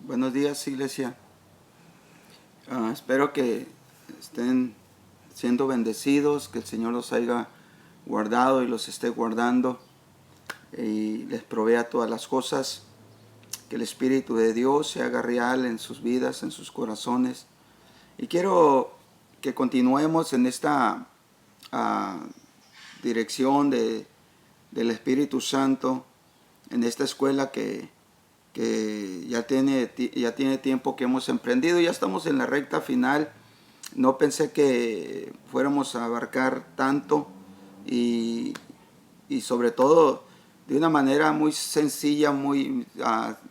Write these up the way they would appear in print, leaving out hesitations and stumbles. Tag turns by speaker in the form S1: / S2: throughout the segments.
S1: Buenos días, iglesia. Espero que estén siendo bendecidos, que el Señor los haya guardado y los esté guardando y les provea todas las cosas, que el Espíritu de Dios se haga real en sus vidas, en sus corazones. Y quiero que continuemos en esta dirección del Espíritu Santo, en esta escuela que ya tiene tiempo que hemos emprendido. Ya estamos en la recta final. No pensé que fuéramos a abarcar tanto y sobre todo de una manera muy sencilla, muy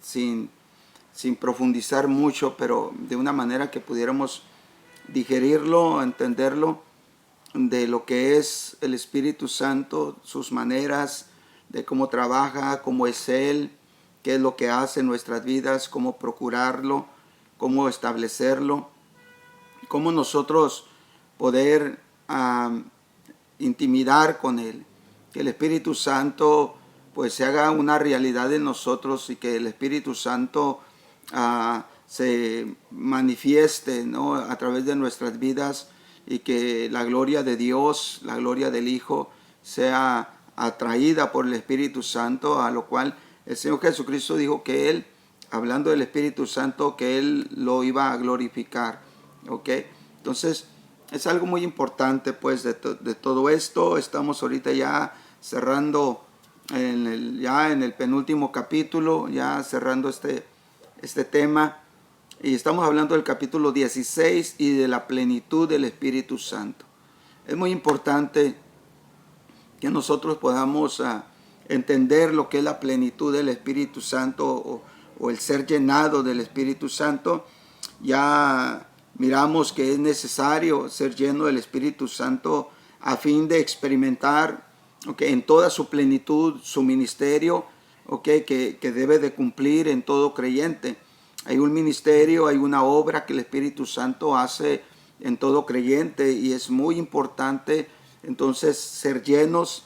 S1: sin profundizar mucho, pero de una manera que pudiéramos digerirlo, entenderlo, de lo que es el Espíritu Santo, sus maneras, de cómo trabaja, cómo es Él, qué es lo que hace en nuestras vidas, cómo procurarlo, cómo establecerlo, cómo nosotros poder intimidar con Él, que el Espíritu Santo pues se haga una realidad en nosotros y que el Espíritu Santo se manifieste, ¿no?, a través de nuestras vidas, y que la gloria de Dios, la gloria del Hijo sea atraída por el Espíritu Santo, a lo cual el Señor Jesucristo dijo que Él, hablando del Espíritu Santo, que Él lo iba a glorificar. ¿Ok? Entonces, es algo muy importante pues de todo esto. Estamos ahorita ya cerrando en el penúltimo capítulo, ya cerrando este tema. Y estamos hablando del capítulo 16 y de la plenitud del Espíritu Santo. Es muy importante que nosotros podamos entender lo que es la plenitud del Espíritu Santo o el ser llenado del Espíritu Santo. Ya miramos que es necesario ser lleno del Espíritu Santo a fin de experimentar, en toda su plenitud, su ministerio, que debe de cumplir en todo creyente. Hay un ministerio, hay una obra que el Espíritu Santo hace en todo creyente, y es muy importante entonces ser llenos,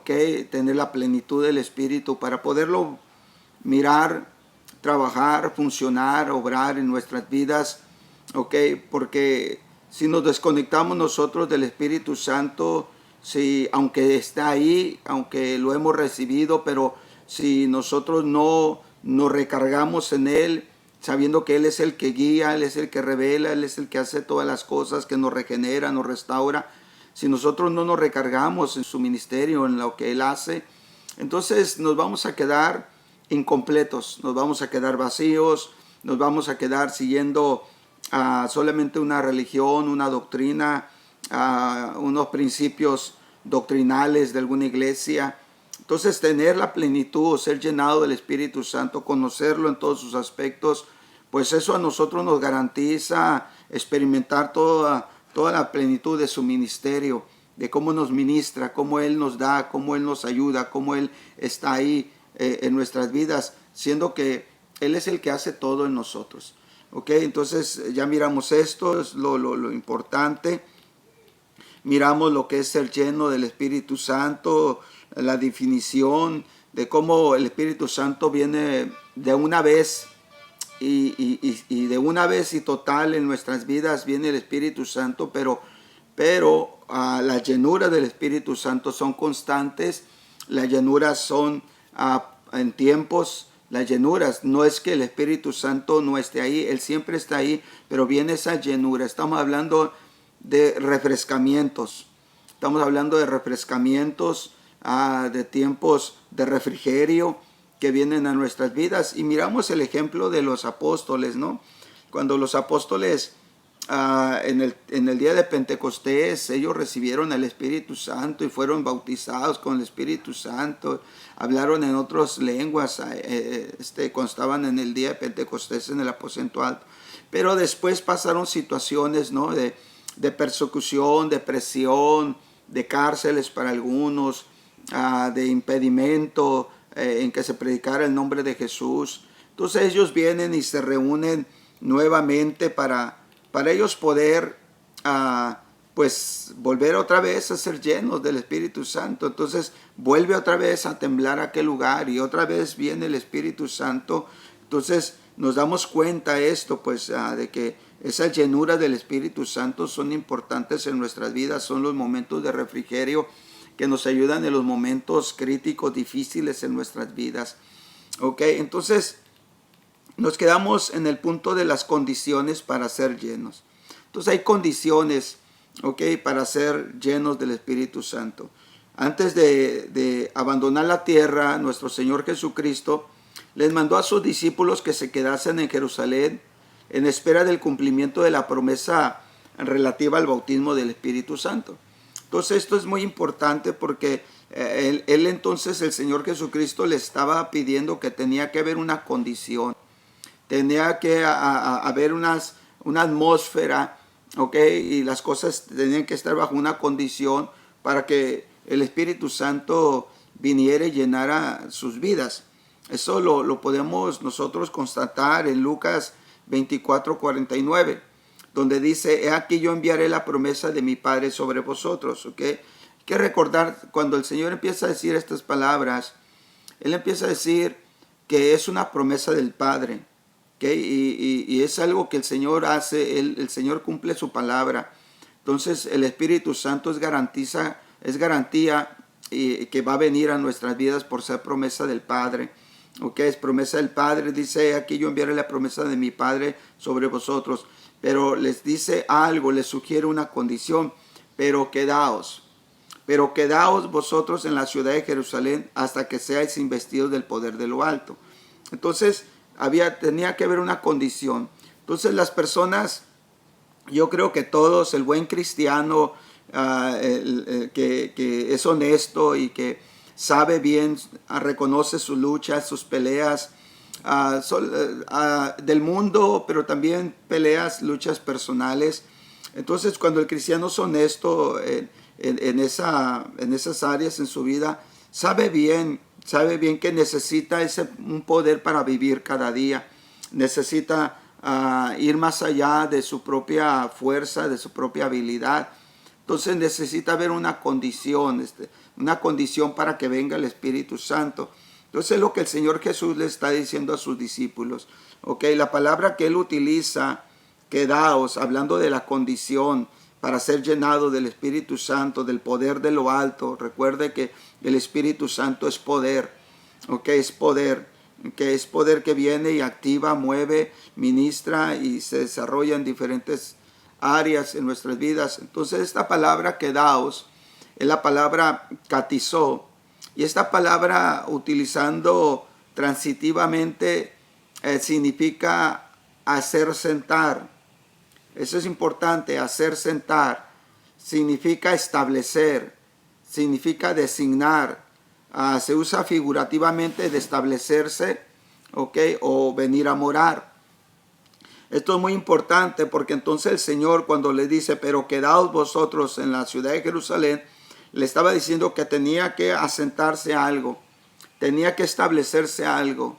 S1: tener la plenitud del Espíritu para poderlo mirar, trabajar, funcionar, obrar en nuestras vidas, porque si nos desconectamos nosotros del Espíritu Santo, si aunque está ahí, aunque lo hemos recibido, pero si nosotros no nos recargamos en Él, sabiendo que Él es el que guía, Él es el que revela, Él es el que hace todas las cosas, que nos regenera, nos restaura. Si nosotros no nos recargamos en su ministerio, en lo que Él hace, entonces nos vamos a quedar incompletos, nos vamos a quedar vacíos, nos vamos a quedar siguiendo solamente una religión, una doctrina, unos principios doctrinales de alguna iglesia. Entonces, tener la plenitud o ser llenado del Espíritu Santo, conocerlo en todos sus aspectos, pues eso a nosotros nos garantiza experimentar toda la plenitud de su ministerio, de cómo nos ministra, cómo Él nos da, cómo Él nos ayuda, cómo Él está ahí en nuestras vidas, siendo que Él es el que hace todo en nosotros. Entonces ya miramos esto, es lo importante. Miramos lo que es ser lleno del Espíritu Santo, la definición de cómo el Espíritu Santo viene de una vez y de una vez y total en nuestras vidas viene el Espíritu Santo, pero las llenuras del Espíritu Santo son constantes. Las llenuras son en tiempos. Las llenuras, no es que el Espíritu Santo no esté ahí, Él siempre está ahí, pero viene esa llenura. Estamos hablando de refrescamientos, estamos hablando de refrescamientos, de tiempos de refrigerio que vienen a nuestras vidas. Y miramos el ejemplo de los apóstoles, ¿no? Cuando los apóstoles en el día de Pentecostés, ellos recibieron el Espíritu Santo y fueron bautizados con el Espíritu Santo, hablaron en otras lenguas, constaban en el día de Pentecostés en el aposento alto. Pero después pasaron situaciones, ¿no?, de persecución, de presión, de cárceles para algunos, de impedimento en que se predicara el nombre de Jesús. Entonces ellos vienen y se reúnen nuevamente para ellos poder pues volver otra vez a ser llenos del Espíritu Santo. Entonces vuelve otra vez a temblar aquel lugar y otra vez viene el Espíritu Santo. Entonces nos damos cuenta esto, pues de que esa llenura del Espíritu Santo son importantes en nuestras vidas, son los momentos de refrigerio que nos ayudan en los momentos críticos, difíciles en nuestras vidas. Ok, entonces nos quedamos en el punto de las condiciones para ser llenos. Entonces hay condiciones, ok, para ser llenos del Espíritu Santo. Antes de abandonar la tierra, nuestro Señor Jesucristo les mandó a sus discípulos que se quedasen en Jerusalén en espera del cumplimiento de la promesa relativa al bautismo del Espíritu Santo. Entonces esto es muy importante porque él entonces, el Señor Jesucristo, le estaba pidiendo que tenía que haber una condición, tenía que haber una atmósfera, ¿ok? Y las cosas tenían que estar bajo una condición para que el Espíritu Santo viniera y llenara sus vidas. Eso lo podemos nosotros constatar en Lucas 24:49, donde dice: he aquí yo enviaré la promesa de mi Padre sobre vosotros. ¿Ok? Hay que recordar, cuando el Señor empieza a decir estas palabras, Él empieza a decir que es una promesa del Padre. ¿Okay? Y es algo que el Señor hace, el Señor cumple su palabra. Entonces el Espíritu Santo es garantía que va a venir a nuestras vidas por ser promesa del Padre. Ok, es promesa del Padre. Dice: aquí yo enviaré la promesa de mi Padre sobre vosotros. Pero les dice algo, les sugiere una condición: pero quedaos vosotros en la ciudad de Jerusalén hasta que seáis investidos del poder de lo alto. Entonces tenía que haber una condición. Entonces las personas, yo creo que todos, el buen cristiano que es honesto y que sabe bien, reconoce sus luchas, sus peleas del mundo, pero también luchas personales. Entonces cuando el cristiano es honesto en esas áreas en su vida, sabe bien que necesita un poder para vivir cada día. Necesita ir más allá de su propia fuerza, de su propia habilidad. Entonces necesita haber una condición para que venga el Espíritu Santo. Entonces es lo que el Señor Jesús le está diciendo a sus discípulos. Okay, la palabra que Él utiliza, quedaos, hablando de la condición para ser llenado del Espíritu Santo, del poder de lo alto. Recuerde que el Espíritu Santo es poder. Okay, es poder. Que es poder que viene y activa, mueve, ministra y se desarrolla en diferentes áreas en nuestras vidas. Entonces esta palabra quedaos es la palabra katizó, y esta palabra, utilizando transitivamente, significa hacer sentar. Eso es importante. Hacer sentar significa establecer, significa designar. Se usa figurativamente de establecerse, ¿okay? O venir a morar. Esto es muy importante porque entonces el Señor, cuando le dice: pero quedaos vosotros en la ciudad de Jerusalén, le estaba diciendo que tenía que asentarse algo, tenía que establecerse algo,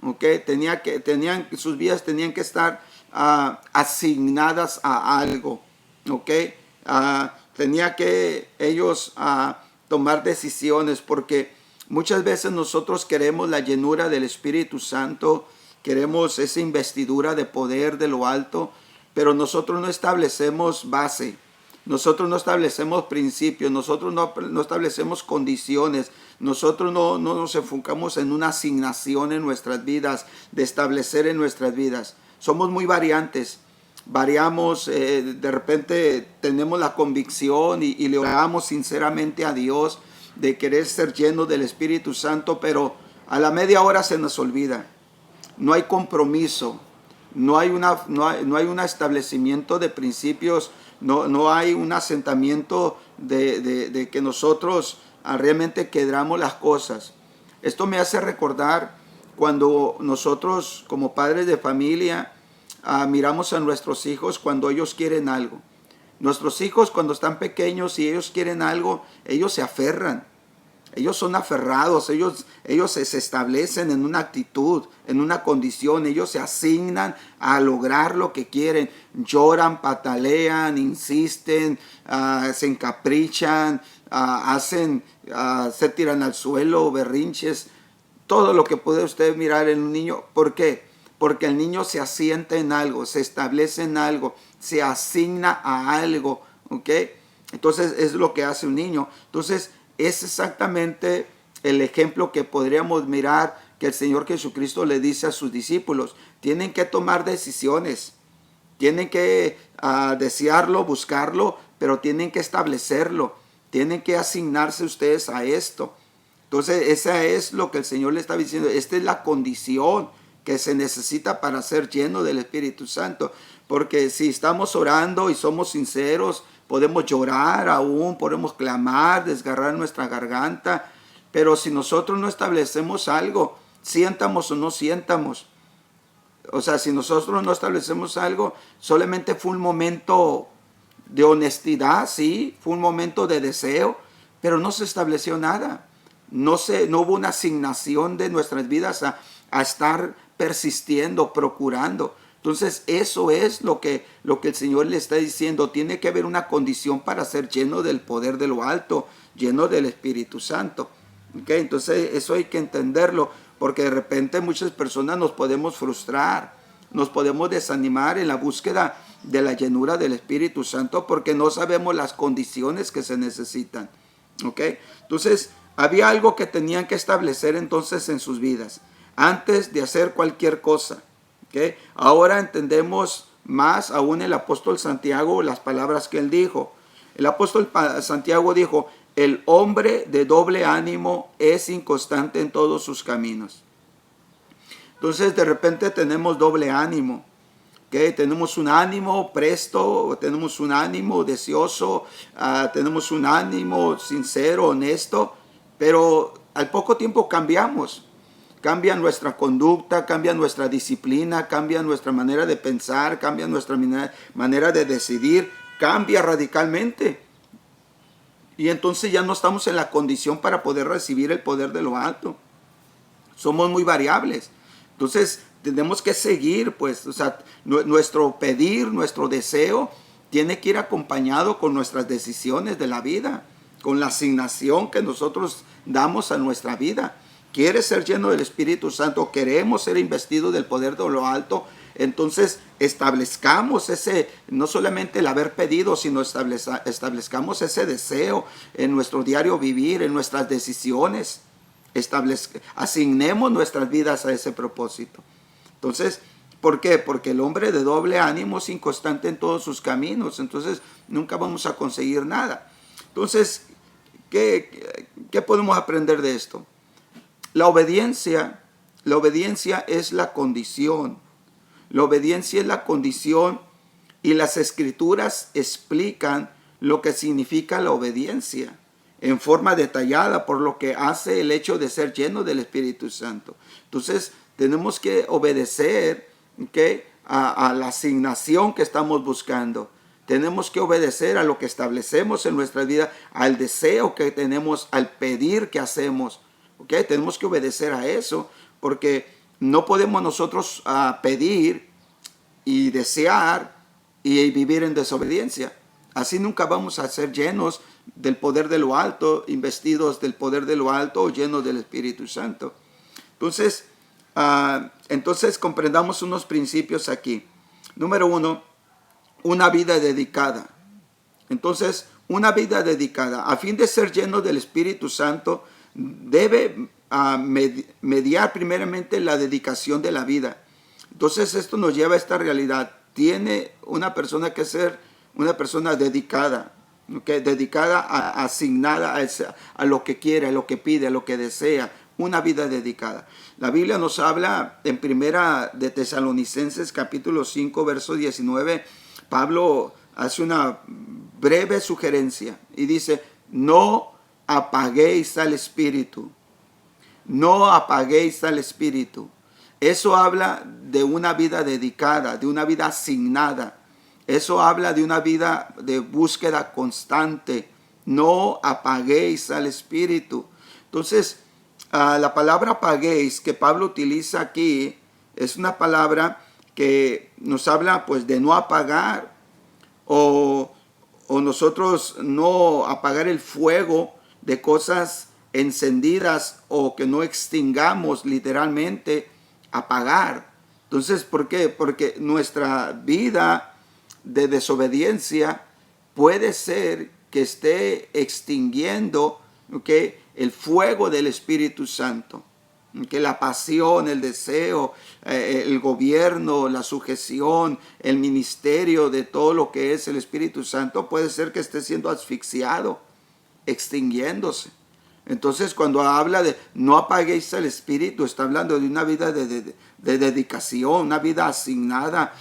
S1: ¿okay? Sus vidas tenían que estar asignadas a algo, ¿okay? Tenía que ellos tomar decisiones, porque muchas veces nosotros queremos la llenura del Espíritu Santo, queremos esa investidura de poder de lo alto, pero nosotros no establecemos base, nosotros no establecemos principios, nosotros no establecemos condiciones, nosotros no nos enfocamos en una asignación en nuestras vidas, de establecer en nuestras vidas. Somos muy variantes, variamos, de repente tenemos la convicción y le oramos sinceramente a Dios de querer ser llenos del Espíritu Santo, pero a la media hora se nos olvida. No hay compromiso, no hay un establecimiento de principios, no hay un asentamiento de que nosotros realmente queramos las cosas. Esto me hace recordar cuando nosotros, como padres de familia, miramos a nuestros hijos cuando ellos quieren algo. Nuestros hijos, cuando están pequeños y ellos quieren algo, ellos se aferran. Ellos son aferrados, ellos se establecen en una actitud, en una condición, ellos se asignan a lograr lo que quieren. Lloran, patalean, insisten, se encaprichan, se tiran al suelo, berrinches, todo lo que puede usted mirar en un niño. ¿Por qué? porque el niño se asienta en algo, se establece en algo, se asigna a algo, ¿ok? Entonces es lo que hace un niño. Entonces es exactamente el ejemplo que podríamos mirar que el Señor Jesucristo le dice a sus discípulos. Tienen que tomar decisiones, tienen que desearlo, buscarlo, pero tienen que establecerlo, tienen que asignarse ustedes a esto. Entonces, esa es lo que el Señor le está diciendo. Esta es la condición que se necesita para ser lleno del Espíritu Santo. Porque si estamos orando y somos sinceros, podemos llorar aún, podemos clamar, desgarrar nuestra garganta. Pero si nosotros no establecemos algo, sientamos o no sientamos, o sea, si nosotros no establecemos algo, solamente fue un momento de honestidad, sí, fue un momento de deseo, pero no se estableció nada. No hubo una asignación de nuestras vidas a estar persistiendo, procurando. Entonces, eso es lo que el Señor le está diciendo. Tiene que haber una condición para ser lleno del poder de lo alto, lleno del Espíritu Santo. ¿Okay? Entonces, eso hay que entenderlo, porque de repente muchas personas nos podemos frustrar, nos podemos desanimar en la búsqueda de la llenura del Espíritu Santo porque no sabemos las condiciones que se necesitan. ¿Okay? Entonces, había algo que tenían que establecer entonces en sus vidas antes de hacer cualquier cosa. ¿Okay? Ahora entendemos más aún el apóstol Santiago las palabras que él dijo. El apóstol Santiago dijo: el hombre de doble ánimo es inconstante en todos sus caminos. Entonces de repente tenemos doble ánimo. ¿Okay? Tenemos un ánimo presto, tenemos un ánimo deseoso, tenemos un ánimo sincero, honesto, pero al poco tiempo cambiamos. Cambia nuestra conducta, cambia nuestra disciplina, cambia nuestra manera de pensar, cambia nuestra manera de decidir, cambia radicalmente. Y entonces ya no estamos en la condición para poder recibir el poder de lo alto. Somos muy variables. Entonces tenemos que seguir, pues, o sea, nuestro pedir, nuestro deseo tiene que ir acompañado con nuestras decisiones de la vida, con la asignación que nosotros damos a nuestra vida. ¿Quieres ser lleno del Espíritu Santo? ¿Queremos ser investidos del poder de lo alto? Entonces establezcamos ese, no solamente el haber pedido, sino establezcamos ese deseo en nuestro diario vivir, en nuestras decisiones. Asignemos nuestras vidas a ese propósito. Entonces, ¿por qué? Porque el hombre de doble ánimo es inconstante en todos sus caminos. Entonces nunca vamos a conseguir nada. Entonces, ¿qué podemos aprender de esto? La obediencia es la condición. La obediencia es la condición y las escrituras explican lo que significa la obediencia en forma detallada por lo que hace el hecho de ser lleno del Espíritu Santo. Entonces tenemos que obedecer, ¿okay?, a la asignación que estamos buscando. Tenemos que obedecer a lo que establecemos en nuestra vida, al deseo que tenemos, al pedir que hacemos. ¿Okay? Tenemos que obedecer a eso, porque no podemos nosotros pedir y desear y vivir en desobediencia. Así nunca vamos a ser llenos del poder de lo alto, investidos del poder de lo alto o llenos del Espíritu Santo. Entonces comprendamos unos principios aquí. Número 1, una vida dedicada. Entonces, una vida dedicada, a fin de ser lleno del Espíritu Santo, debe mediar primeramente la dedicación de la vida. Entonces esto nos lleva a esta realidad. Tiene una persona que ser una persona dedicada, ¿okay? Dedicada, asignada a lo que quiere, a lo que pide, a lo que desea. Una vida dedicada. La Biblia nos habla en Primera de Tesalonicenses capítulo 5 verso 19. Pablo hace una breve sugerencia y dice: no apaguéis al Espíritu. No apaguéis al Espíritu. Eso habla de una vida dedicada, de una vida asignada. Eso habla de una vida de búsqueda constante. No apaguéis al Espíritu. Entonces, la palabra apaguéis que Pablo utiliza aquí es una palabra que nos habla pues de no apagar o nosotros no apagar el fuego de cosas encendidas o que no extingamos literalmente, apagar. Entonces, ¿por qué? Porque nuestra vida de desobediencia puede ser que esté extinguiendo, ¿okay?, el fuego del Espíritu Santo. Que la pasión, el deseo, el gobierno, la sujeción, el ministerio de todo lo que es el Espíritu Santo puede ser que esté siendo asfixiado, extinguiéndose. Entonces, cuando habla de no apaguéis el Espíritu, está hablando de una vida de dedicación, una vida asignada,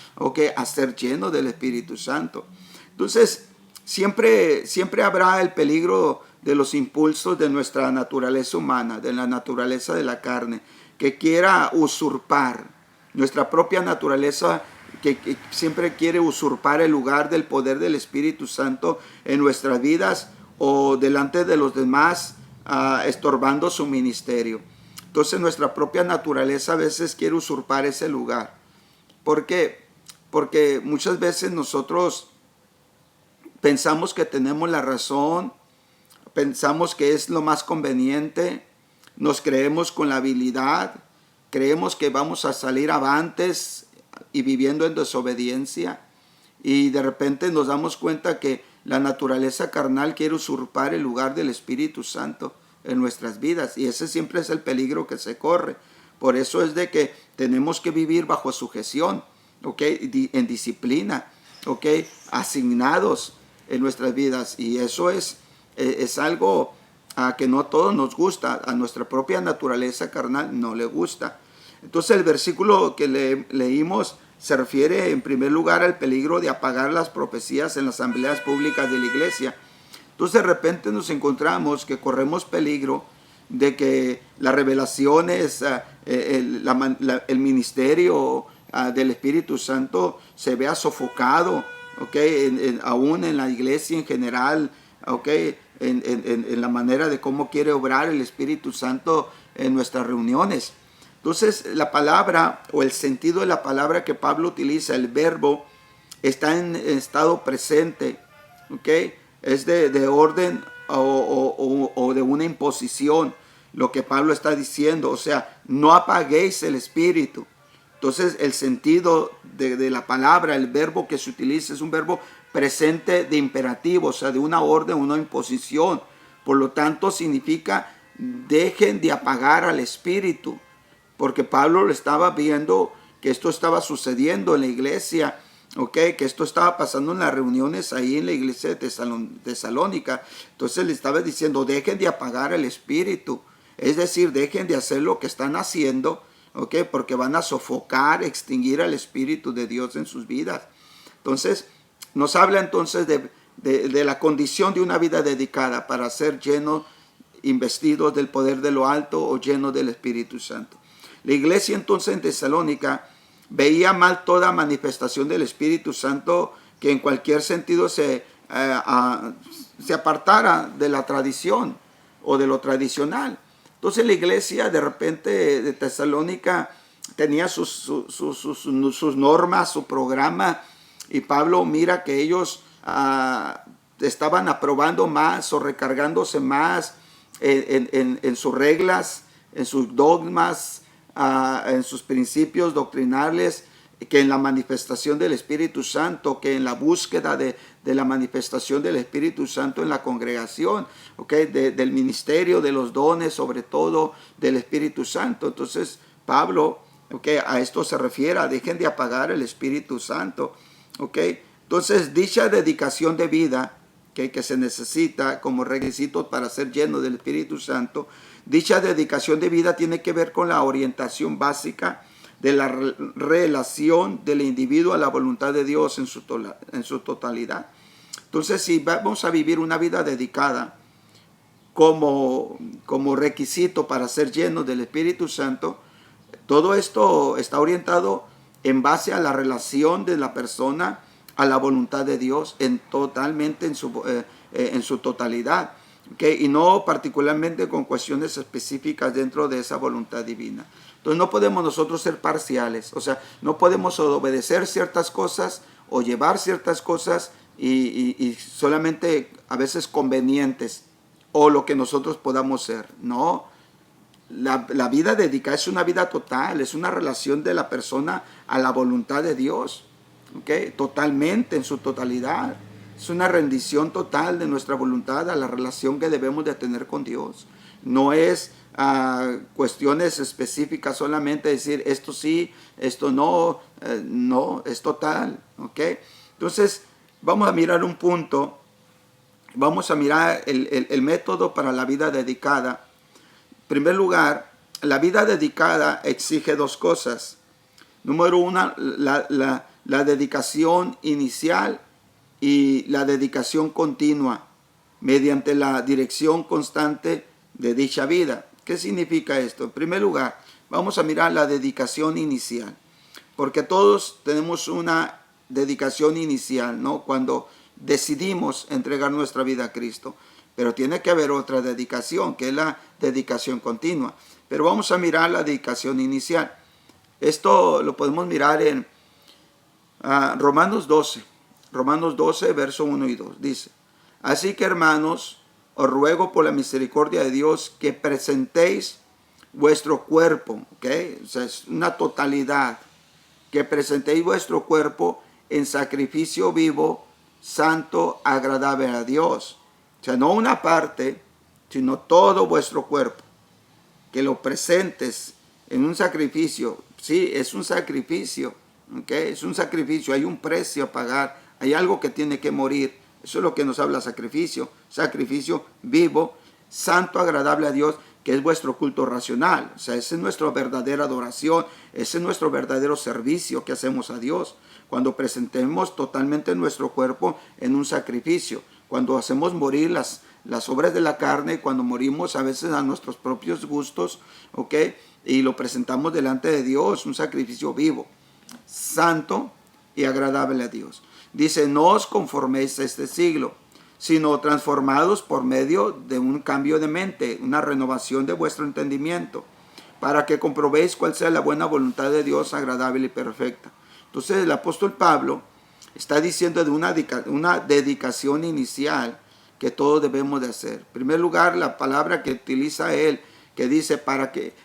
S1: a ser lleno del Espíritu Santo. Entonces, siempre habrá el peligro de los impulsos de nuestra naturaleza humana, de la naturaleza de la carne, que quiera usurpar nuestra propia naturaleza, que siempre quiere usurpar el lugar del poder del Espíritu Santo en nuestras vidas o delante de los demás, estorbando su ministerio. Entonces nuestra propia naturaleza a veces quiere usurpar ese lugar. ¿Por qué? Porque muchas veces nosotros pensamos que tenemos la razón, pensamos que es lo más conveniente, nos creemos con la habilidad, creemos que vamos a salir avantes y viviendo en desobediencia, y de repente nos damos cuenta que la naturaleza carnal quiere usurpar el lugar del Espíritu Santo en nuestras vidas, y ese siempre es el peligro que se corre. Por eso es de que tenemos que vivir bajo sujeción, en disciplina, asignados en nuestras vidas, y eso es algo que no a todos nos gusta, a nuestra propia naturaleza carnal no le gusta. Entonces el versículo que leímos se refiere en primer lugar al peligro de apagar las profecías en las asambleas públicas de la iglesia. Entonces de repente nos encontramos que corremos peligro de que las revelaciones, el ministerio del Espíritu Santo se vea sofocado, aún en la iglesia en general, en la manera de cómo quiere obrar el Espíritu Santo en nuestras reuniones. Entonces la palabra o el sentido de la palabra que Pablo utiliza, el verbo, está en estado presente, es de orden o de una imposición, lo que Pablo está diciendo, o sea, no apaguéis el Espíritu. Entonces el sentido de la palabra, el verbo que se utiliza es un verbo presente de imperativo, o sea, de una orden, una imposición. Por lo tanto, significa dejen de apagar al Espíritu, porque Pablo le estaba viendo que esto estaba sucediendo en la iglesia, que esto estaba pasando en las reuniones ahí en la iglesia de Tesalónica. Entonces le estaba diciendo, dejen de apagar el Espíritu, es decir, dejen de hacer lo que están haciendo, porque van a sofocar, extinguir al Espíritu de Dios en sus vidas. Entonces, nos habla entonces de la condición de una vida dedicada para ser llenos, investidos del poder de lo alto o llenos del Espíritu Santo. La iglesia entonces en Tesalónica veía mal toda manifestación del Espíritu Santo que en cualquier sentido se apartara de la tradición o de lo tradicional. Entonces la iglesia de repente de Tesalónica tenía sus normas, su programa, y Pablo mira que ellos estaban aprobando más o recargándose más en sus reglas, en sus dogmas, en sus principios doctrinales, que en la manifestación del Espíritu Santo, que en la búsqueda de la manifestación del Espíritu Santo en la congregación, del ministerio, de los dones, sobre todo del Espíritu Santo. Entonces Pablo, a esto se refiere, dejen de apagar el Espíritu Santo. Entonces dicha dedicación de vida que se necesita como requisito para ser lleno del Espíritu Santo, dicha dedicación de vida tiene que ver con la orientación básica de la relación del individuo a la voluntad de Dios en su totalidad. Entonces, si vamos a vivir una vida dedicada como requisito para ser llenos del Espíritu Santo, todo esto está orientado en base a la relación de la persona a la voluntad de Dios totalmente en su totalidad, y no particularmente con cuestiones específicas dentro de esa voluntad divina. Entonces no podemos nosotros ser parciales, o sea, no podemos obedecer ciertas cosas o llevar ciertas cosas y solamente a veces convenientes o lo que nosotros podamos ser. No, la vida dedicada es una vida total, es una relación de la persona a la voluntad de Dios, ¿ok? Totalmente, en su totalidad. Es una rendición total de nuestra voluntad a la relación que debemos de tener con Dios. No es cuestiones específicas solamente decir esto sí, esto no, no, es total, ¿ok? Entonces, vamos a mirar un punto, vamos a mirar el método para la vida dedicada. En primer lugar, la vida dedicada exige dos cosas. Número uno, la dedicación inicial y la dedicación continua mediante la dirección constante de dicha vida. ¿Qué significa esto? En primer lugar, vamos a mirar la dedicación inicial, porque todos tenemos una dedicación inicial, ¿no? Cuando decidimos entregar nuestra vida a Cristo. Pero tiene que haber otra dedicación, que es la dedicación continua. Pero vamos a mirar la dedicación inicial. Esto lo podemos mirar en Romanos 12. Romanos 12, verso 1 y 2. Dice, así que hermanos, os ruego por la misericordia de Dios que presentéis vuestro cuerpo, ¿ok? O sea, es una totalidad. Que presentéis vuestro cuerpo en sacrificio vivo, santo, agradable a Dios. O sea, no una parte, sino todo vuestro cuerpo. Que lo presentes en un sacrificio. Sí, es un sacrificio, ¿ok? Es un sacrificio, hay un precio a pagar, hay algo que tiene que morir. Eso es lo que nos habla sacrificio. Sacrificio vivo, santo, agradable a Dios, que es vuestro culto racional. O sea, esa es nuestra verdadera adoración, ese es nuestro verdadero servicio que hacemos a Dios. Cuando presentemos totalmente nuestro cuerpo en un sacrificio, cuando hacemos morir las obras de la carne, cuando morimos a veces a nuestros propios gustos, ¿ok? Y lo presentamos delante de Dios, un sacrificio vivo, santo y agradable a Dios. Dice, no os conforméis a este siglo, sino transformados por medio de un cambio de mente, una renovación de vuestro entendimiento, para que comprobéis cuál sea la buena voluntad de Dios, agradable y perfecta. Entonces el apóstol Pablo está diciendo de una dedicación inicial que todos debemos de hacer. En primer lugar, la palabra que utiliza él, que dice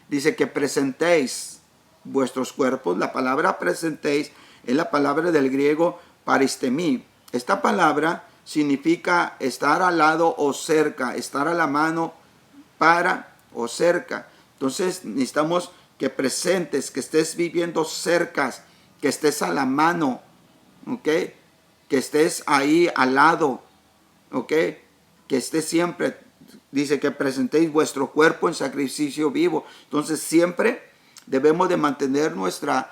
S1: dice que presentéis vuestros cuerpos. La palabra presentéis es la palabra del griego paristemi. Esta palabra significa estar al lado o cerca, estar a la mano para o cerca. Entonces necesitamos que presentes, que estés viviendo cerca, que estés a la mano, ¿ok? Que estés ahí al lado, ¿ok? Que estés siempre, dice que presentéis vuestro cuerpo en sacrificio vivo. Entonces siempre debemos de mantener nuestra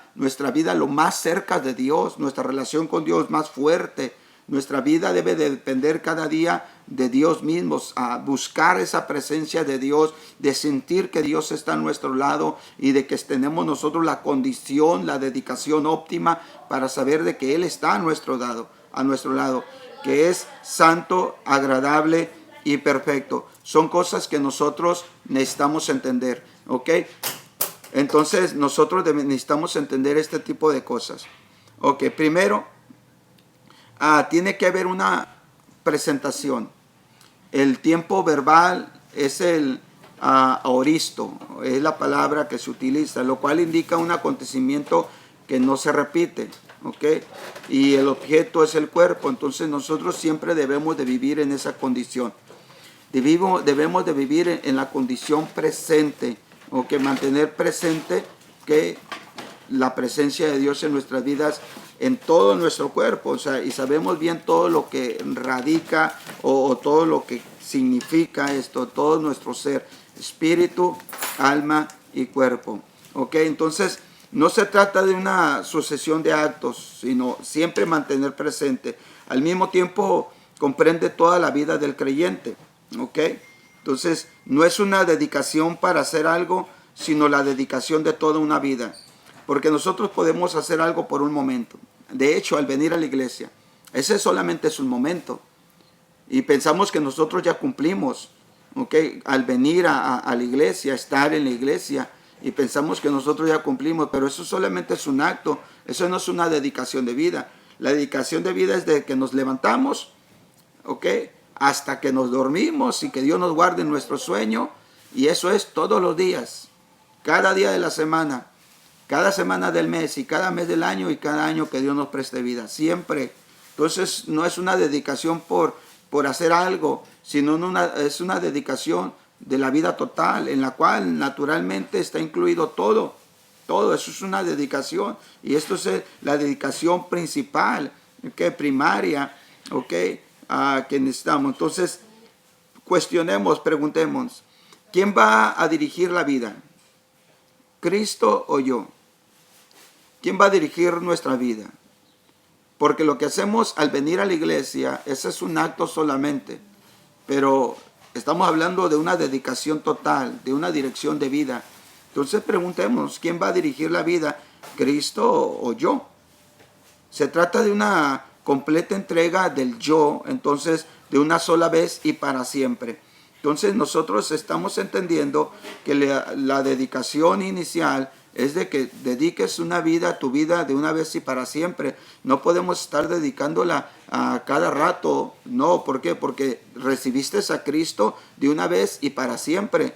S1: vida lo más cerca de Dios, nuestra relación con Dios más fuerte. Nuestra vida debe de depender cada día de Dios mismo, a buscar esa presencia de Dios, de sentir que Dios está a nuestro lado y de que tenemos nosotros la condición, la dedicación óptima para saber de que Él está a nuestro lado, que es santo, agradable y perfecto. Son cosas que nosotros necesitamos entender, ¿ok? Entonces nosotros necesitamos entender este tipo de cosas. Ok, primero, tiene que haber una presentación. El tiempo verbal es el aoristo, es la palabra que se utiliza, lo cual indica un acontecimiento que no se repite, ¿ok? Y el objeto es el cuerpo, entonces nosotros siempre debemos de vivir en esa condición. Debemos de vivir en la condición presente, ¿ok? Mantener presente que la presencia de Dios en nuestras vidas, en todo nuestro cuerpo, o sea, y sabemos bien todo lo que radica o todo lo que significa esto, todo nuestro ser, espíritu, alma y cuerpo, ¿ok? Entonces, no se trata de una sucesión de actos, sino siempre mantener presente. Al mismo tiempo, comprende toda la vida del creyente, ¿ok? Entonces, no es una dedicación para hacer algo, sino la dedicación de toda una vida. Porque nosotros podemos hacer algo por un momento. De hecho, al venir a la iglesia, ese solamente es un momento. Y pensamos que nosotros ya cumplimos, ¿ok? Al venir a la iglesia, estar en la iglesia, y pensamos que nosotros ya cumplimos, pero eso solamente es un acto. Eso no es una dedicación de vida. La dedicación de vida es de que nos levantamos, ¿ok? Hasta que nos dormimos y que Dios nos guarde en nuestro sueño. Y eso es todos los días, cada día de la semana, cada semana del mes y cada mes del año y cada año que Dios nos preste vida, siempre. Entonces no es una dedicación por hacer algo, sino es una dedicación de la vida total, en la cual naturalmente está incluido todo. Todo eso es una dedicación, y esto es la dedicación principal, primaria, que necesitamos. Entonces, cuestionemos, preguntemos, ¿quién va a dirigir la vida? ¿Cristo o yo? ¿Quién va a dirigir nuestra vida? Porque lo que hacemos al venir a la iglesia, ese es un acto solamente, pero estamos hablando de una dedicación total, de una dirección de vida. Entonces preguntemos, ¿quién va a dirigir la vida? ¿Cristo o yo? Se trata de una completa entrega del yo, entonces de una sola vez y para siempre. Entonces nosotros estamos entendiendo que la dedicación inicial es de que dediques una vida, tu vida de una vez y para siempre. No podemos estar dedicándola a cada rato. No, ¿por qué? Porque recibiste a Cristo de una vez y para siempre.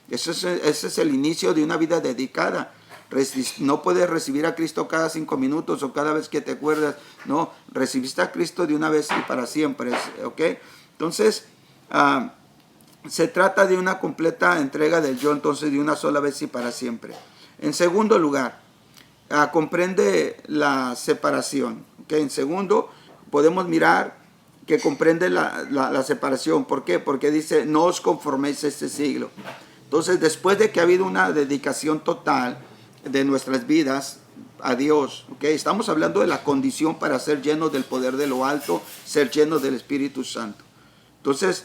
S1: Ese es el inicio de una vida dedicada. No puedes recibir a Cristo cada 5 minutos o cada vez que te acuerdas. No, recibiste a Cristo de una vez y para siempre. ¿Ok? Entonces, se trata de una completa entrega del yo, entonces de una sola vez y para siempre. En segundo lugar, comprende la separación. ¿Ok? En segundo, podemos mirar que comprende la separación. ¿Por qué? Porque dice, no os conforméis a este siglo. Entonces, después de que ha habido una dedicación total de nuestras vidas a Dios, ¿okay? Estamos hablando de la condición para ser llenos del poder de lo alto, ser llenos del Espíritu Santo. Entonces,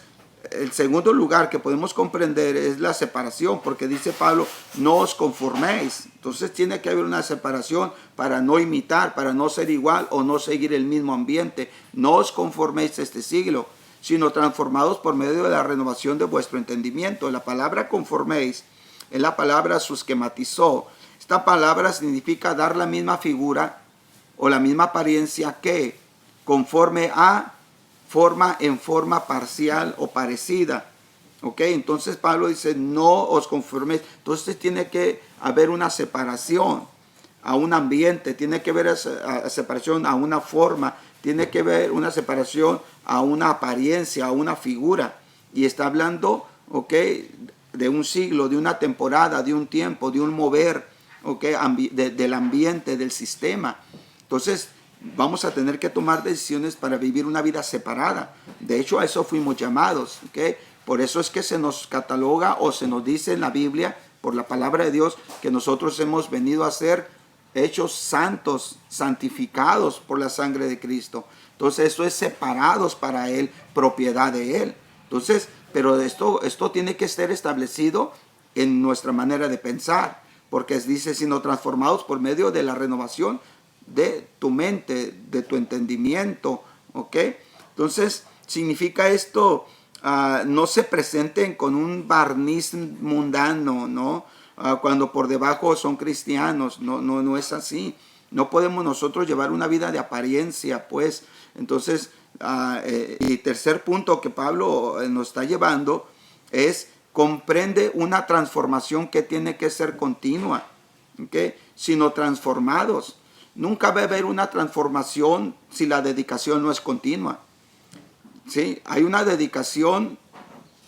S1: el segundo lugar que podemos comprender es la separación, porque dice Pablo, no os conforméis. Entonces tiene que haber una separación para no imitar, para no ser igual o no seguir el mismo ambiente. No os conforméis a este siglo, sino transformados por medio de la renovación de vuestro entendimiento. La palabra conforméis es la palabra susquematizó. Esta palabra significa dar la misma figura o la misma apariencia que, conforme a, forma en forma parcial o parecida. ¿Ok? Entonces Pablo dice, no os conforméis. Entonces tiene que haber una separación a un ambiente, tiene que haber a separación a una forma, tiene que haber una separación a una apariencia, a una figura. Y está hablando, ¿ok?, de un siglo, de una temporada, de un tiempo, de un mover, ¿ok?, del ambiente, del sistema. Entonces, vamos a tener que tomar decisiones para vivir una vida separada. De hecho, a eso fuimos llamados, ¿ok? Por eso es que se nos cataloga o se nos dice en la Biblia, por la palabra de Dios, que nosotros hemos venido a ser hechos santos, santificados por la sangre de Cristo. Entonces, eso es separados para Él, propiedad de Él. Entonces, pero esto tiene que ser establecido en nuestra manera de pensar, porque dice, sino transformados por medio de la renovación de tu mente, de tu entendimiento, ¿ok? Entonces, significa esto, no se presenten con un barniz mundano, ¿no? Cuando por debajo son cristianos, no es así. No podemos nosotros llevar una vida de apariencia, pues. Entonces, y tercer punto que Pablo nos está llevando es, comprende una transformación que tiene que ser continua, ¿okay?, sino transformados. Nunca va a haber una transformación si la dedicación no es continua. ¿Sí? Hay una dedicación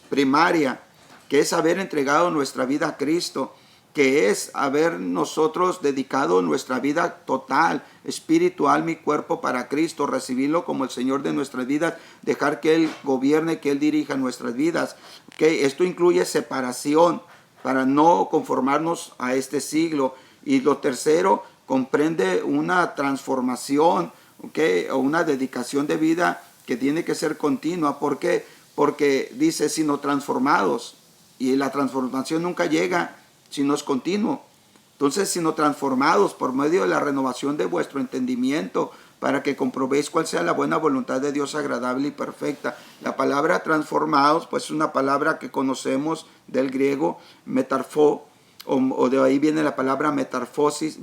S1: primaria, que es haber entregado nuestra vida a Cristo, que es haber nosotros dedicado nuestra vida total, espiritual, mi cuerpo para Cristo, recibirlo como el Señor de nuestras vidas, dejar que Él gobierne, que Él dirija nuestras vidas. ¿Okay? Esto incluye separación para no conformarnos a este siglo. Y lo tercero, comprende una transformación, ¿okay?, o una dedicación de vida que tiene que ser continua. ¿Por qué? Porque dice, sino transformados. Y la transformación nunca llega si no es continuo. Entonces, sino transformados por medio de la renovación de vuestro entendimiento, para que comprobéis cuál sea la buena voluntad de Dios agradable y perfecta. La palabra transformados, pues es una palabra que conocemos del griego metarfo, o de ahí viene la palabra metamorfosis.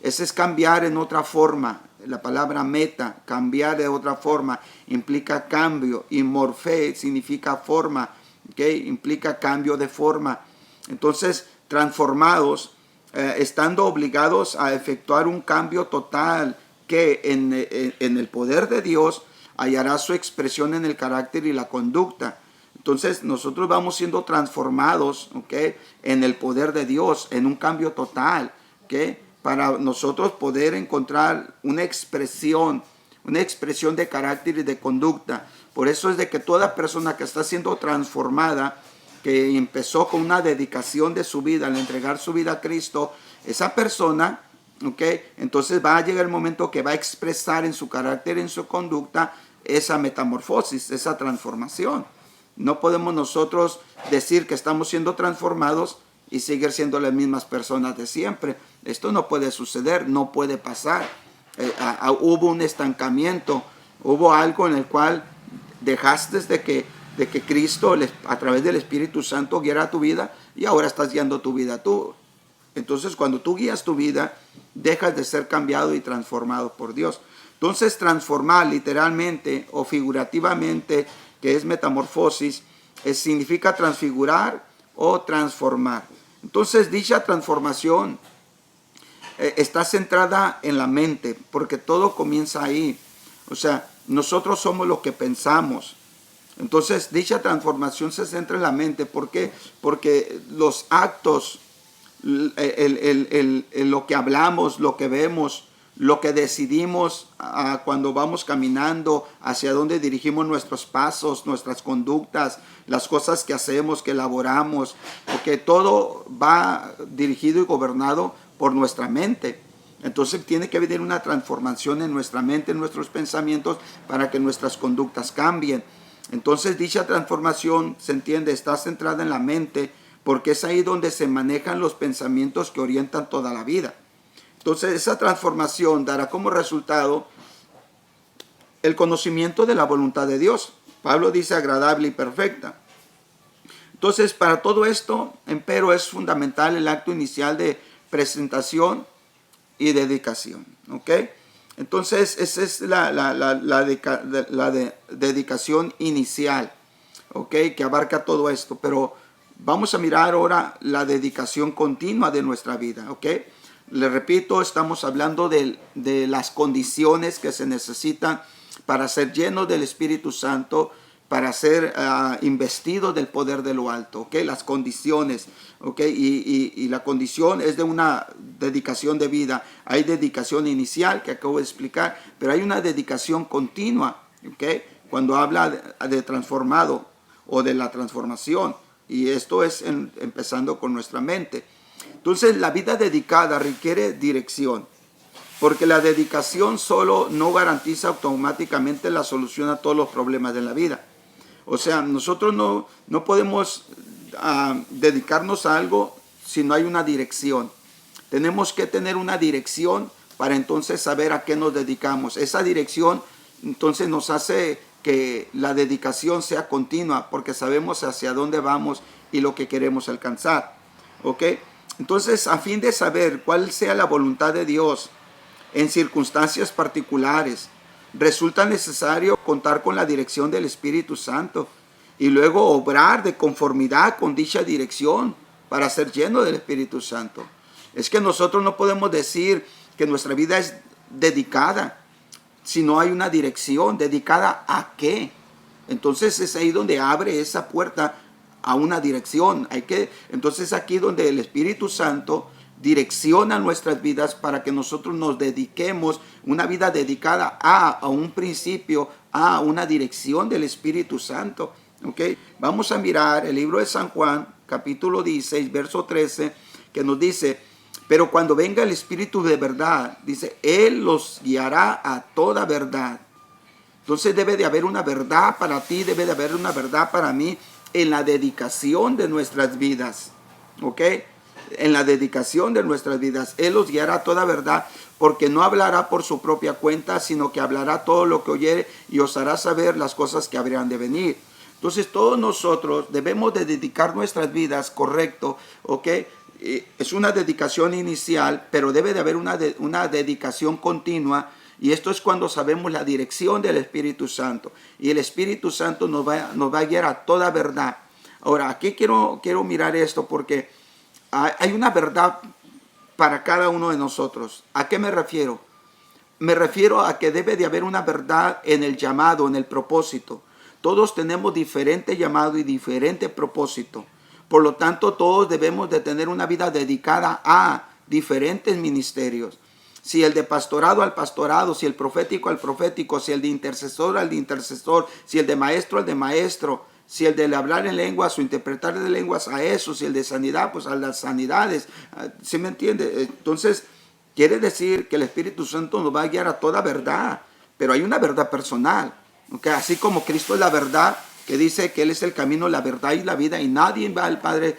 S1: Ese es cambiar en otra forma. La palabra meta, cambiar de otra forma, implica cambio. Y morfé significa forma. ¿ok? Implica cambio de forma. Entonces, transformados, estando obligados a efectuar un cambio total que en el poder de Dios hallará su expresión en el carácter y la conducta. Entonces nosotros vamos siendo transformados, ¿ok? En el poder de Dios, en un cambio total, ¿ok? Para nosotros poder encontrar una expresión de carácter y de conducta. Por eso es de que toda persona que está siendo transformada, que empezó con una dedicación de su vida al entregar su vida a Cristo, esa persona, ¿ok? Entonces va a llegar el momento que va a expresar en su carácter, en su conducta, esa metamorfosis, esa transformación. No podemos nosotros decir que estamos siendo transformados y seguir siendo las mismas personas de siempre. Esto no puede suceder, no puede pasar. Hubo un estancamiento, hubo algo en el cual dejaste de que Cristo a través del Espíritu Santo guiara tu vida y ahora estás guiando tu vida tú. Entonces cuando tú guías tu vida, dejas de ser cambiado y transformado por Dios. Entonces transformar literalmente o figurativamente, que es metamorfosis, significa transfigurar o transformar. Entonces dicha transformación está centrada en la mente, porque todo comienza ahí. O sea, nosotros somos lo que pensamos. Entonces dicha transformación se centra en la mente. ¿Por qué? Porque los actos, lo que hablamos, lo que vemos, lo que decidimos cuando vamos caminando, hacia dónde dirigimos nuestros pasos, nuestras conductas, las cosas que hacemos, que elaboramos, porque todo va dirigido y gobernado por nuestra mente. Entonces tiene que haber una transformación en nuestra mente, en nuestros pensamientos, para que nuestras conductas cambien. Entonces dicha transformación, se entiende, está centrada en la mente, porque es ahí donde se manejan los pensamientos que orientan toda la vida. Entonces esa transformación dará como resultado el conocimiento de la voluntad de Dios. Pablo dice agradable y perfecta. Entonces para todo esto, empero, es fundamental el acto inicial de presentación y dedicación. ¿Ok? Entonces esa es la dedicación inicial. ¿Ok? Que abarca todo esto. Pero vamos a mirar ahora la dedicación continua de nuestra vida. ¿Ok? Le repito, estamos hablando de las condiciones que se necesitan para ser llenos del Espíritu Santo, para ser investidos del poder de lo alto, ¿ok? Las condiciones, ¿ok? Y la condición es de una dedicación de vida. Hay dedicación inicial que acabo de explicar, pero hay una dedicación continua, ¿ok? Cuando habla de transformado o de la transformación, y esto es empezando con nuestra mente. Entonces la vida dedicada requiere dirección, porque la dedicación solo no garantiza automáticamente la solución a todos los problemas de la vida. O sea, nosotros no podemos dedicarnos a algo si no hay una dirección. Tenemos que tener una dirección para entonces saber a qué nos dedicamos. Esa dirección entonces nos hace que la dedicación sea continua, porque sabemos hacia dónde vamos y lo que queremos alcanzar. ¿Ok? Entonces, a fin de saber cuál sea la voluntad de Dios en circunstancias particulares, resulta necesario contar con la dirección del Espíritu Santo y luego obrar de conformidad con dicha dirección para ser lleno del Espíritu Santo. Es que nosotros no podemos decir que nuestra vida es dedicada si no hay una dirección. ¿Dedicada a qué? Entonces es ahí donde abre esa puerta a una dirección. Entonces aquí donde el Espíritu Santo direcciona nuestras vidas para que nosotros nos dediquemos, una vida dedicada a un principio, a una dirección del Espíritu Santo. ¿Okay? Vamos a mirar el libro de San Juan, capítulo 16, verso 13, que nos dice: pero cuando venga el Espíritu de verdad, dice, Él los guiará a toda verdad. Entonces debe de haber una verdad para ti, debe de haber una verdad para mí, en la dedicación de nuestras vidas, ¿ok? En la dedicación de nuestras vidas. Él los guiará a toda verdad, porque no hablará por su propia cuenta, sino que hablará todo lo que oyere y os hará saber las cosas que habrían de venir. Entonces todos nosotros debemos de dedicar nuestras vidas, correcto, ¿ok? Es una dedicación inicial, pero debe de haber una dedicación continua. Y esto es cuando sabemos la dirección del Espíritu Santo. Y el Espíritu Santo nos va a guiar a toda verdad. Ahora, aquí quiero mirar esto porque hay una verdad para cada uno de nosotros. ¿A qué me refiero? Me refiero a que debe de haber una verdad en el llamado, en el propósito. Todos tenemos diferente llamado y diferente propósito. Por lo tanto, todos debemos de tener una vida dedicada a diferentes ministerios. Si el de pastorado al pastorado, si el profético al profético, si el de intercesor al de intercesor, si el de maestro al de maestro, si el de hablar en lenguas o interpretar de lenguas a eso, si el de sanidad, pues a las sanidades. ¿Sí me entiende? Entonces, quiere decir que el Espíritu Santo nos va a guiar a toda verdad, pero hay una verdad personal. ¿Okay? Así como Cristo es la verdad, que dice que Él es el camino, la verdad y la vida, y nadie va al Padre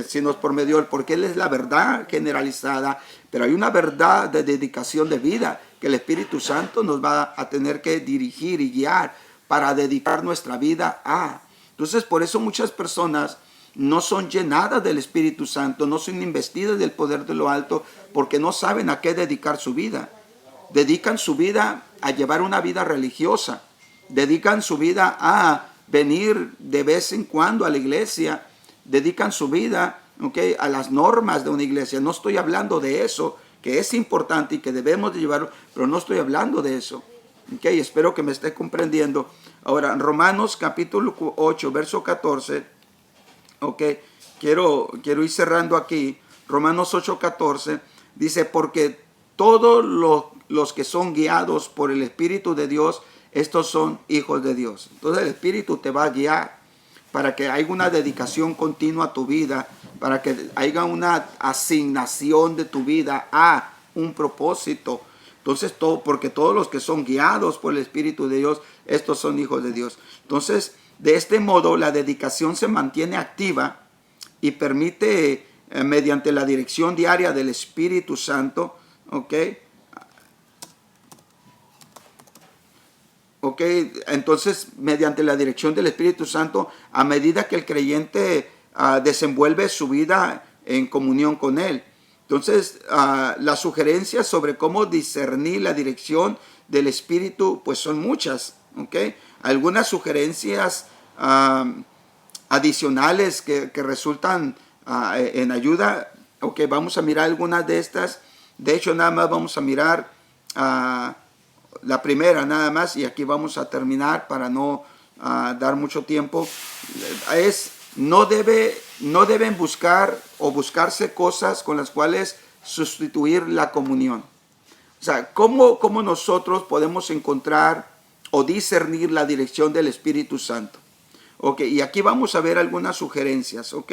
S1: sino por medio de Él, porque Él es la verdad generalizada, pero hay una verdad de dedicación de vida que el Espíritu Santo nos va a tener que dirigir y guiar para dedicar nuestra vida a. Entonces, por eso muchas personas no son llenadas del Espíritu Santo, no son investidas del poder de lo alto, porque no saben a qué dedicar su vida. Dedican su vida a llevar una vida religiosa, dedican su vida a venir de vez en cuando a la iglesia, dedican su vida, ¿okay?, a las normas de una iglesia. No estoy hablando de eso, que es importante y que debemos de llevarlo, pero no estoy hablando de eso. ¿Okay? Espero que me esté comprendiendo. Ahora, Romanos capítulo 8, verso 14, ¿okay? Quiero ir cerrando aquí. Romanos 8, 14, dice, porque todos los que son guiados por el Espíritu de Dios, estos son hijos de Dios. Entonces el Espíritu te va a guiar para que haya una dedicación continua a tu vida, para que haya una asignación de tu vida a un propósito. Entonces, porque todos los que son guiados por el Espíritu de Dios, estos son hijos de Dios. Entonces, de este modo, la dedicación se mantiene activa y permite, mediante la dirección diaria del Espíritu Santo, ¿ok? ¿Ok? Entonces, mediante la dirección del Espíritu Santo, a medida que el creyente desenvuelve su vida en comunión con Él. Entonces, las sugerencias sobre cómo discernir la dirección del Espíritu, pues son muchas, ¿ok? Algunas sugerencias adicionales que resultan en ayuda, ok, vamos a mirar algunas de estas. De hecho, nada más vamos a mirar la primera nada más, y aquí vamos a terminar para no dar mucho tiempo. Es no deben buscar o buscarse cosas con las cuales sustituir la comunión. O sea, ¿cómo nosotros podemos encontrar o discernir la dirección del Espíritu Santo? Ok, y aquí vamos a ver algunas sugerencias, ok.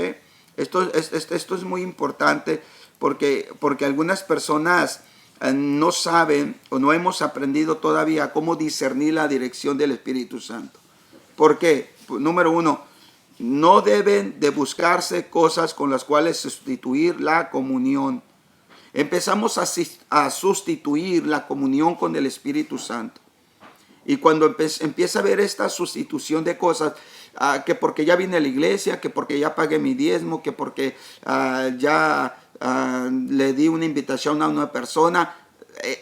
S1: Esto es muy importante porque algunas personas no saben o no hemos aprendido todavía cómo discernir la dirección del Espíritu Santo. ¿Por qué? Número uno, no deben de buscarse cosas con las cuales sustituir la comunión. Empezamos a sustituir la comunión con el Espíritu Santo. Y cuando empieza a ver esta sustitución de cosas, que porque ya vine a la iglesia, que porque ya pagué mi diezmo, que porque ya le di una invitación a una persona,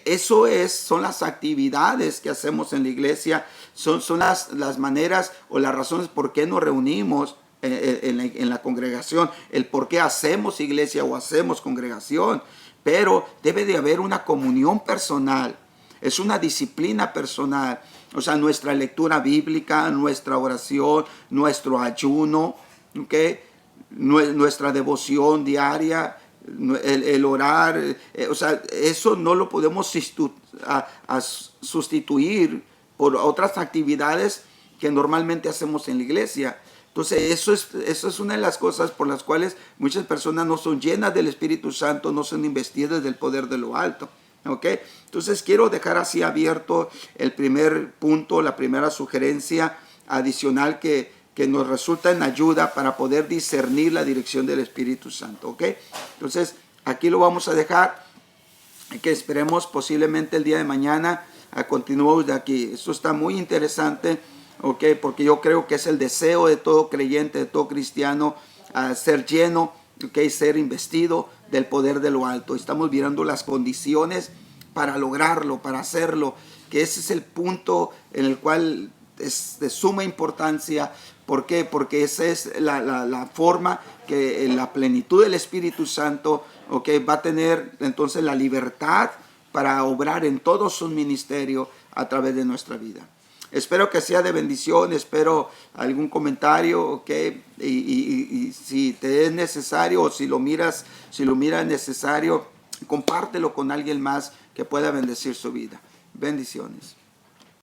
S1: eso son las actividades que hacemos en la iglesia, son las maneras o las razones por qué nos reunimos en la congregación, el por qué hacemos iglesia o hacemos congregación. Pero debe de haber una comunión personal, es una disciplina personal. O sea, nuestra lectura bíblica, nuestra oración, nuestro ayuno, ¿okay?, nuestra devoción diaria, el orar, o sea, eso no lo podemos sustituir por otras actividades que normalmente hacemos en la iglesia. Entonces, eso es una de las cosas por las cuales muchas personas no son llenas del Espíritu Santo, no son investidas del poder de lo alto. ¿Ok? Entonces, quiero dejar así abierto el primer punto, la primera sugerencia adicional que nos resulta en ayuda para poder discernir la dirección del Espíritu Santo. ¿Ok? Entonces, aquí lo vamos a dejar, que esperemos posiblemente el día de mañana continuemos de aquí. Esto está muy interesante. ¿Ok? Porque yo creo que es el deseo de todo creyente, de todo cristiano, ser lleno, ¿ok?, ser investido del poder de lo alto. Estamos mirando las condiciones para lograrlo, para hacerlo, que ese es el punto en el cual es de suma importancia, ¿Por qué? Porque esa es la forma que en la plenitud del Espíritu Santo, okay, va a tener entonces la libertad para obrar en todo su ministerio a través de nuestra vida. Espero que sea de bendición, espero algún comentario, ok, y si te es necesario o si lo miras necesario, compártelo con alguien más que pueda bendecir su vida. Bendiciones.